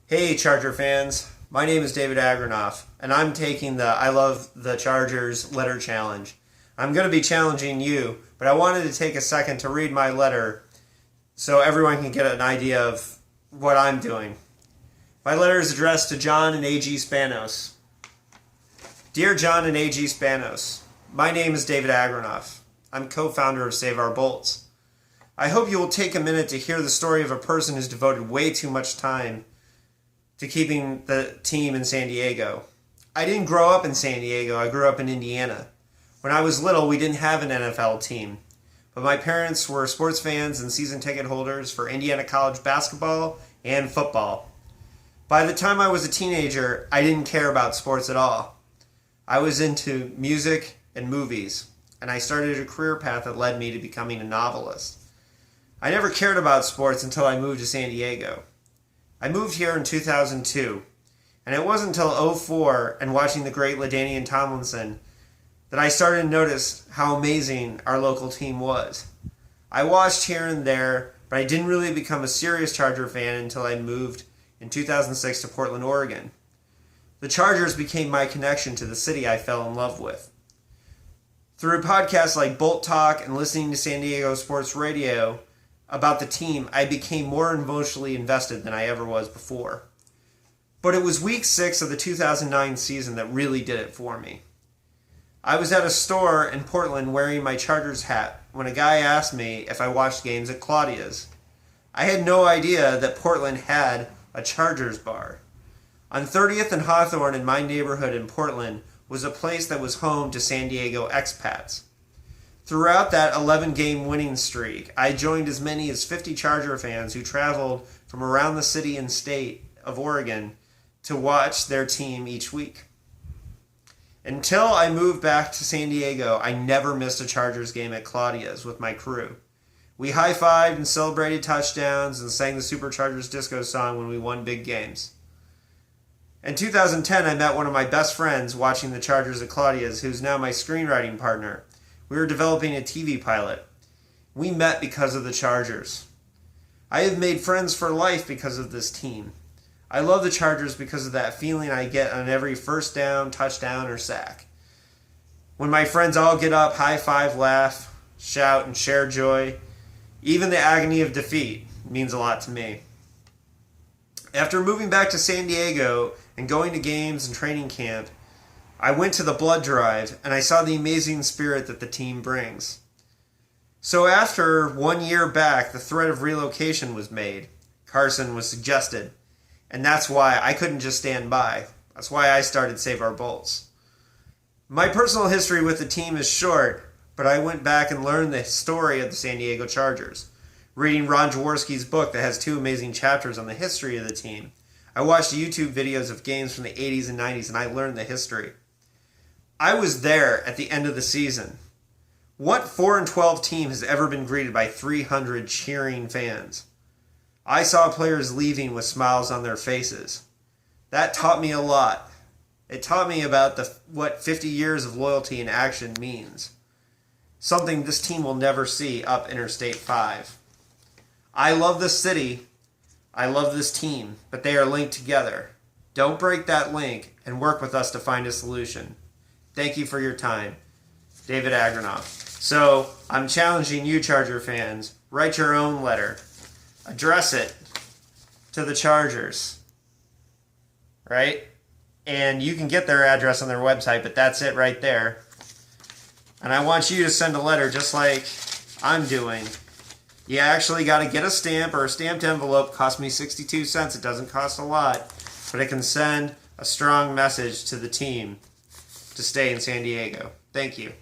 Hey Charger fans, my name is David Agranoff, and I'm taking the I Love the Chargers letter challenge. I'm going to be challenging you, but I wanted to take a second to read my letter so everyone can get an idea of what I'm doing. My letter is addressed to John and A.G. Spanos. Dear John and A.G. Spanos, my name is David Agranoff. I'm co-founder of Save Our Bolts. I hope you will take a minute to hear the story of a person who's devoted way too much time to keeping the team in San Diego. I didn't grow up in San Diego, I grew up in Indiana. When I was little, we didn't have an NFL team, but my parents were sports fans and season ticket holders for Indiana college basketball and football. By the time I was a teenager, I didn't care about sports at all. I was into music and movies, and I started a career path that led me to becoming a novelist. I never cared about sports until I moved to San Diego. I moved here in 2002, and it wasn't until 2004 and watching the great LaDainian Tomlinson that I started to notice how amazing our local team was. I watched here and there, but I didn't really become a serious Charger fan until I moved in 2006 to Portland, Oregon. The Chargers became my connection to the city I fell in love with. Through podcasts like Bolt Talk and listening to San Diego Sports Radio about the team, I became more emotionally invested than I ever was before. But it was week 6 of the 2009 season that really did it for me. I was at a store in Portland wearing my Chargers hat when a guy asked me if I watched games at Claudia's. I had no idea that Portland had a Chargers bar. On 30th and Hawthorne in my neighborhood in Portland was a place that was home to San Diego expats. Throughout that 11-game winning streak, I joined as many as 50 Charger fans who traveled from around the city and state of Oregon to watch their team each week. Until I moved back to San Diego, I never missed a Chargers game at Claudia's with my crew. We high-fived and celebrated touchdowns and sang the Superchargers disco song when we won big games. In 2010, I met one of my best friends watching the Chargers at Claudia's, who's now my screenwriting partner. We were developing a TV pilot. We met because of the Chargers. I have made friends for life because of this team. I love the Chargers because of that feeling I get on every first down, touchdown, or sack. When my friends all get up, high five, laugh, shout, and share joy, even the agony of defeat means a lot to me. After moving back to San Diego and going to games and training camp, I went to the blood drive, and I saw the amazing spirit that the team brings. So after 1 year back, the threat of relocation was made. Carson was suggested. And that's why I couldn't just stand by. That's why I started Save Our Bolts. My personal history with the team is short, but I went back and learned the story of the San Diego Chargers. Reading Ron Jaworski's book that has 2 amazing chapters on the history of the team. I watched YouTube videos of games from the 80s and 90s, and I learned the history. I was there at the end of the season. What 4-12 team has ever been greeted by 300 cheering fans? I saw players leaving with smiles on their faces. That taught me a lot. It taught me about what 50 years of loyalty in action means. Something this team will never see up Interstate 5. I love this city. I love this team, but they are linked together. Don't break that link and work with us to find a solution. Thank you for your time. David Agranoff. So, I'm challenging you, Charger fans. Write your own letter. Address it to the Chargers. Right? And you can get their address on their website, but that's it right there. And I want you to send a letter just like I'm doing. You actually got to get a stamp or a stamped envelope. Cost me 62 cents. It doesn't cost a lot. But it can send a strong message to the team to stay in San Diego. Thank you.